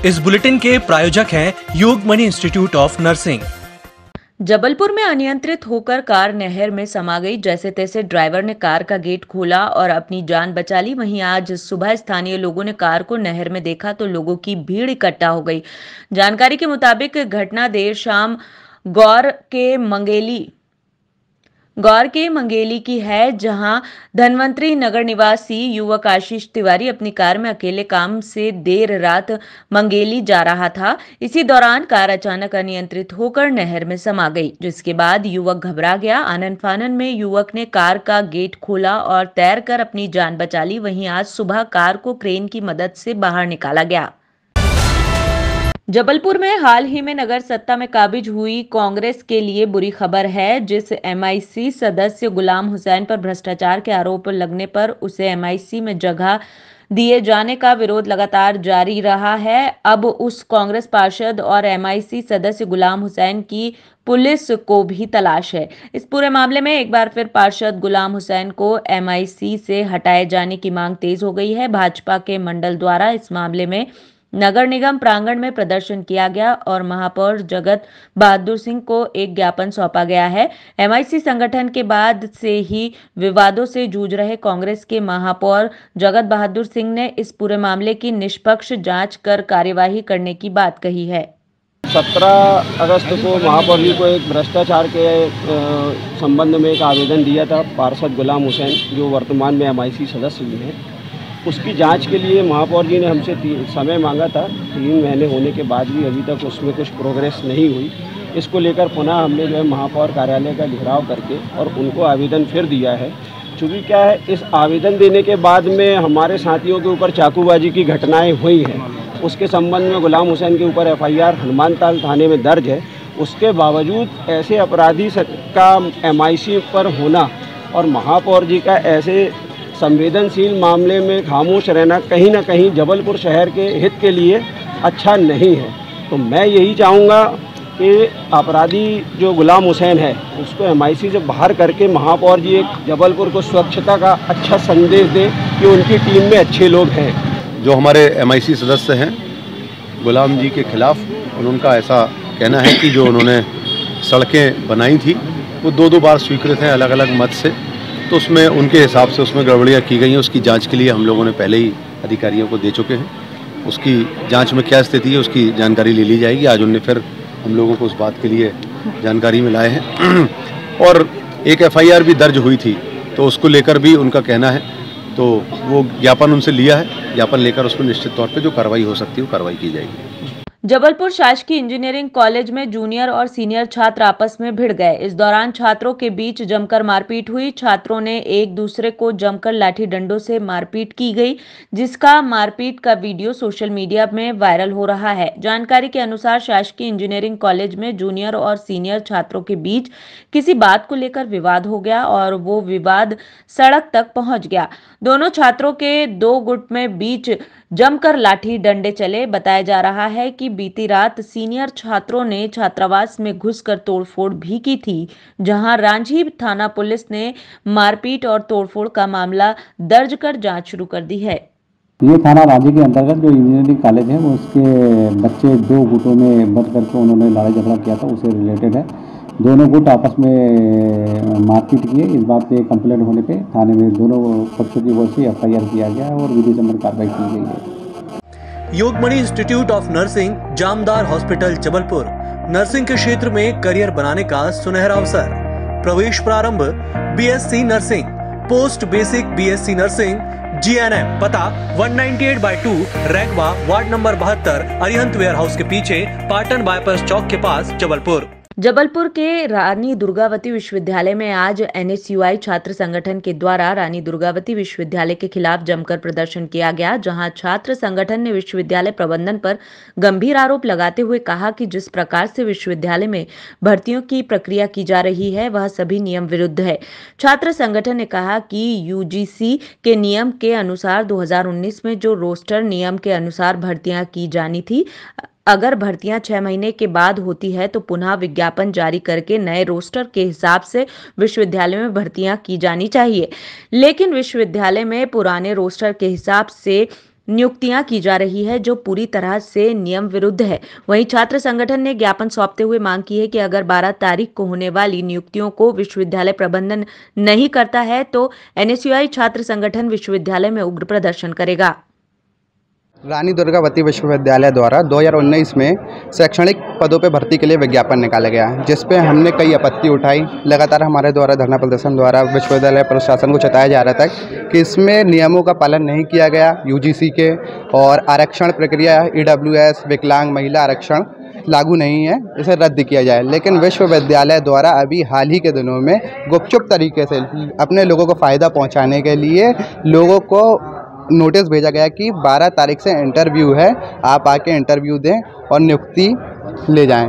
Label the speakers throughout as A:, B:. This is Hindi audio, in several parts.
A: इस बुलेटिन के प्रायोजक हैं योगमणि इंस्टीट्यूट ऑफ नर्सिंग।
B: जबलपुर में अनियंत्रित होकर कार नहर में समा गई। जैसे तैसे ड्राइवर ने कार का गेट खोला और अपनी जान बचा ली। वहीं आज सुबह स्थानीय लोगों ने कार को नहर में देखा तो लोगों की भीड़ इकट्ठा हो गई। जानकारी के मुताबिक घटना देर शाम गौर के मंगेली की है, जहां धनवंतरी नगर निवासी युवक आशीष तिवारी अपनी कार में अकेले काम से देर रात मंगेली जा रहा था। इसी दौरान कार अचानक अनियंत्रित होकर नहर में समा गई, जिसके बाद युवक घबरा गया। आनन फानन में युवक ने कार का गेट खोला और तैरकर अपनी जान बचा ली। वहीं आज सुबह कार को क्रेन की मदद से बाहर निकाला गया। जबलपुर में हाल ही में नगर सत्ता में काबिज हुई कांग्रेस के लिए बुरी खबर है। जिस एमआईसी सदस्य गुलाम हुसैन पर भ्रष्टाचार के आरोप लगने पर उसे एमआईसी में जगह दिए जाने का विरोध लगातार जारी रहा है। अब उस कांग्रेस पार्षद और एमआईसी सदस्य गुलाम हुसैन की पुलिस को भी तलाश है। इस पूरे मामले में एक बार फिर पार्षद गुलाम हुसैन को एमआईसी से हटाए जाने की मांग तेज हो गई है। भाजपा के मंडल द्वारा इस मामले में नगर निगम प्रांगण में प्रदर्शन किया गया और महापौर जगत बहादुर सिंह को एक ज्ञापन सौंपा गया है। एमआईसी संगठन के बाद से ही विवादों से जूझ रहे कांग्रेस के महापौर जगत बहादुर सिंह ने इस पूरे मामले की निष्पक्ष जांच कर कार्यवाही करने की बात कही है।
C: 17 अगस्त को महापौर जी को एक भ्रष्टाचार के संबंध में एक आवेदन दिया था पार्षद गुलाम हुसैन, जो वर्तमान में एमआईसी सदस्य भी हैं। उसकी जांच के लिए महापौर जी ने हमसे समय मांगा था। 3 महीने होने के बाद भी अभी तक उसमें कुछ प्रोग्रेस नहीं हुई। इसको लेकर पुनः हमने जो है महापौर कार्यालय का घेराव करके और उनको आवेदन फिर दिया है। चूँकि क्या है, इस आवेदन देने के बाद में हमारे साथियों के ऊपर चाकूबाजी की घटनाएं हुई हैं। उसके संबंध में गुलाम हुसैन के ऊपर एफआईआर हनुमानताल थाने में दर्ज है। उसके बावजूद ऐसे अपराधी का एमआईसी पर होना और महापौर जी का ऐसे संवेदनशील मामले में खामोश रहना कहीं ना कहीं जबलपुर शहर के हित के लिए अच्छा नहीं है। तो मैं यही चाहूँगा कि अपराधी जो गुलाम हुसैन है उसको एमआईसी से बाहर करके महापौर जी एक जबलपुर को स्वच्छता का अच्छा संदेश दें कि उनकी टीम में अच्छे लोग हैं।
D: जो हमारे एमआईसी सदस्य हैं गुलाम जी के खिलाफ, उनका ऐसा कहना है कि जो उन्होंने सड़कें बनाई थी वो 2 बार स्वीकृत हैं अलग अलग मत से, तो उसमें उनके हिसाब से उसमें गड़बड़ियाँ की गई हैं। उसकी जांच के लिए हम लोगों ने पहले ही अधिकारियों को दे चुके हैं। उसकी जांच में क्या स्थिति है उसकी जानकारी ले ली जाएगी। आज उन्होंने फिर हम लोगों को उस बात के लिए जानकारी में लाए हैं और एक एफआईआर भी दर्ज हुई थी, तो उसको लेकर भी उनका कहना है, तो वो ज्ञापन उनसे लिया है। ज्ञापन लेकर उसमें निश्चित तौर पर जो कार्रवाई हो सकती है वो कार्रवाई की जाएगी।
B: जबलपुर शासकीय इंजीनियरिंग कॉलेज में जूनियर और सीनियर छात्र आपस में भिड़ गए। इस दौरान छात्रों के बीच जमकर मारपीट हुई। छात्रों ने एक दूसरे को जमकर लाठी डंडों से मारपीट की गई, जिसका मारपीट का वीडियो सोशल मीडिया में वायरल हो रहा है। जानकारी के अनुसार शासकीय इंजीनियरिंग कॉलेज में जूनियर और सीनियर छात्रों के बीच किसी बात को लेकर विवाद हो गया और वो विवाद सड़क तक पहुंच गया। दोनों छात्रों के 2 गुट में बीच जमकर लाठी डंडे चले। बताया जा रहा है कि बीती रात सीनियर छात्रों ने छात्रावास में घुसकर तोड़फोड़ भी की थी, जहां रांझी थाना पुलिस ने मारपीट और तोड़फोड़ का मामला दर्ज कर जांच शुरू कर दी है।
E: ये थाना रांझी के अंतर्गत जो इंजीनियरिंग कॉलेज है उसके बच्चे 2 गुटों में बंट करके उन्होंने लड़ाई झगड़ा किया था, उससे रिलेटेड है। दोनों गुट आपस में मारपीट किए। इस बात पे कंप्लेंट होने पे थाने में दोनों पक्षों की ओर से एफआईआर किया गया है और विधि सम्मत कार्रवाई की गई है।
A: Yogmani institute of nursing, Jamdar hospital, Jabalpur. Nursing के क्षेत्र में करियर बनाने का सुनहरा अवसर। प्रवेश प्रारंभ BSc nursing, post basic BSc nursing, GNM. पता 198/2 Raigwa, ward number 72, Arihant warehouse के पीछे, पाटन बाईपास चौक के पास, जबलपुर।
B: जबलपुर के रानी दुर्गावती विश्वविद्यालय में आज एनएसयूआई छात्र संगठन के द्वारा रानी दुर्गावती विश्वविद्यालय के खिलाफ जमकर प्रदर्शन किया गया, जहां छात्र संगठन ने विश्वविद्यालय प्रबंधन पर गंभीर आरोप लगाते हुए कहा कि जिस प्रकार से विश्वविद्यालय में भर्तियों की प्रक्रिया की जा रही है वह सभी नियम विरुद्ध है। छात्र संगठन ने कहा कि यूजीसी के नियम के अनुसार 2019 में जो रोस्टर नियम के अनुसार भर्तियां की जानी थी, अगर भर्तियां 6 महीने के बाद होती है तो पुनः विज्ञापन जारी करके नए रोस्टर के हिसाब से विश्वविद्यालय में भर्तियां की जानी चाहिए। लेकिन विश्वविद्यालय में पुराने रोस्टर के हिसाब से नियुक्तियां की जा रही है जो पूरी तरह से नियम विरुद्ध है। वहीं छात्र संगठन ने ज्ञापन सौंपते हुए मांग की है कि अगर 12 तारीख को होने वाली नियुक्तियों को विश्वविद्यालय प्रबंधन नहीं करता है तो NSUI छात्र संगठन विश्वविद्यालय में उग्र प्रदर्शन करेगा।
F: रानी दुर्गावती विश्वविद्यालय द्वारा 2019 में शैक्षणिक पदों पर भर्ती के लिए विज्ञापन निकाला गया, जिस पे हमने कई आपत्ति उठाई। लगातार हमारे द्वारा धरना प्रदर्शन द्वारा विश्वविद्यालय प्रशासन को चेताया जा रहा था कि इसमें नियमों का पालन नहीं किया गया UGC के, और आरक्षण प्रक्रिया EWS विकलांग महिला आरक्षण लागू नहीं है, इसे रद्द किया जाए। लेकिन विश्वविद्यालय द्वारा अभी हाल ही के दिनों में गुपचुप तरीके से अपने लोगों को फ़ायदा पहुँचाने के लिए लोगों को नोटिस भेजा गया कि 12 तारीख से इंटरव्यू है, आप आके इंटरव्यू दें और नियुक्ति ले जाएं।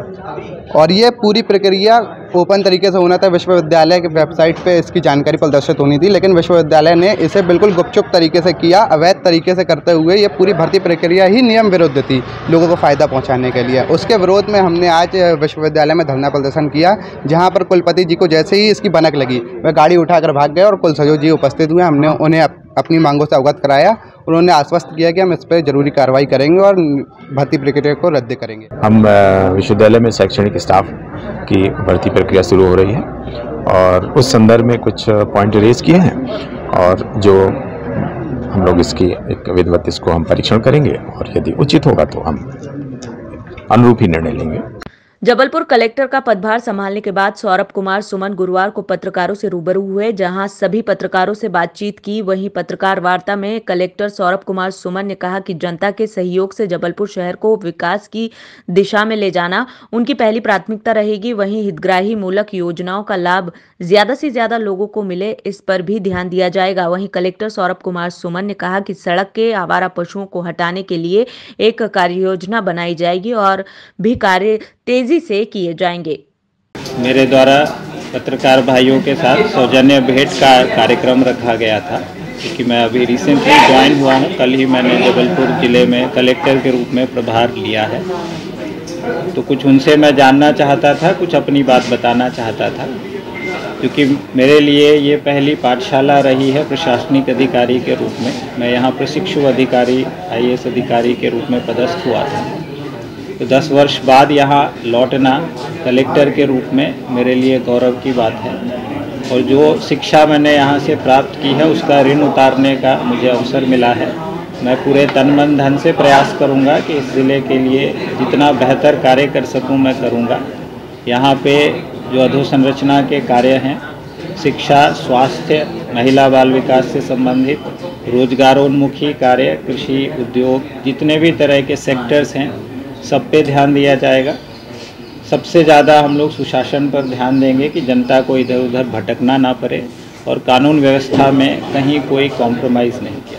F: और ये पूरी प्रक्रिया ओपन तरीके से होना था, विश्वविद्यालय के वेबसाइट पे इसकी जानकारी प्रदर्शित होनी थी, लेकिन विश्वविद्यालय ने इसे बिल्कुल गुपचुप तरीके से किया। अवैध तरीके से करते हुए ये पूरी भर्ती प्रक्रिया ही नियम विरुद्ध थी, लोगों को फ़ायदा पहुंचाने के लिए। उसके विरोध में हमने आज विश्वविद्यालय में धरना प्रदर्शन किया, जहां पर कुलपति जी को जैसे ही इसकी भनक लगी वह गाड़ी उठाकर भाग गए और कुलसचिव जी उपस्थित हुए। हमने उन्हें अपनी मांगों से अवगत कराया। उन्होंने आश्वस्त किया कि हम इस पर जरूरी कार्रवाई करेंगे और भर्ती प्रक्रिया को रद्द करेंगे।
G: हम विश्वविद्यालय में शैक्षणिक स्टाफ की भर्ती प्रक्रिया शुरू हो रही है और उस संदर्भ में कुछ पॉइंट रेज किए हैं, और जो हम लोग इसकी एक विधिवत इसको हम परीक्षण करेंगे और यदि उचित होगा तो हम अनुरूप ही निर्णय लेंगे।
B: जबलपुर कलेक्टर का पदभार संभालने के बाद सौरभ कुमार सुमन गुरुवार को पत्रकारों से रूबरू हुए, जहां सभी पत्रकारों से बातचीत की। वहीं पत्रकार वार्ता में कलेक्टर सौरभ कुमार सुमन ने कहा कि जनता के सहयोग से जबलपुर शहर को विकास की दिशा में ले जाना उनकी पहली प्राथमिकता रहेगी। वहीं हितग्राही मूलक योजनाओं का लाभ ज्यादा से ज्यादा लोगों को मिले, इस पर भी ध्यान दिया जाएगा। वहीं कलेक्टर सौरभ कुमार सुमन ने कहा कि सड़क के आवारा पशुओं को हटाने के लिए एक कार्ययोजना बनाई जाएगी और भी कार्य तेजी से किए जाएंगे।
H: मेरे द्वारा पत्रकार भाइयों के साथ सौजन्य भेंट का कार्यक्रम रखा गया था, क्योंकि मैं अभी रिसेंटली ज्वाइन हुआ हूं। कल ही मैंने जबलपुर ज़िले में कलेक्टर के रूप में प्रभार लिया है, तो कुछ उनसे मैं जानना चाहता था, कुछ अपनी बात बताना चाहता था, क्योंकि मेरे लिए ये पहली पाठशाला रही है प्रशासनिक अधिकारी के रूप में। मैं यहाँ प्रशिक्षु अधिकारी IAS अधिकारी के रूप में पदस्थ हुआ था, तो 10 वर्ष बाद यहाँ लौटना कलेक्टर के रूप में मेरे लिए गौरव की बात है। और जो शिक्षा मैंने यहाँ से प्राप्त की है उसका ऋण उतारने का मुझे अवसर मिला है। मैं पूरे तन मन धन से प्रयास करूँगा कि इस ज़िले के लिए जितना बेहतर कार्य कर सकूँ मैं करूँगा। यहाँ पे जो अधोसंरचना के कार्य हैं, शिक्षा, स्वास्थ्य, महिला बाल विकास से संबंधित, रोजगारोन्मुखी कार्य, कृषि, उद्योग, जितने भी तरह के सेक्टर्स हैं सब पे ध्यान दिया जाएगा। सबसे ज़्यादा हम लोग सुशासन पर ध्यान देंगे कि जनता को इधर उधर भटकना ना पड़े और कानून व्यवस्था में कहीं कोई कॉम्प्रोमाइज़ नहीं।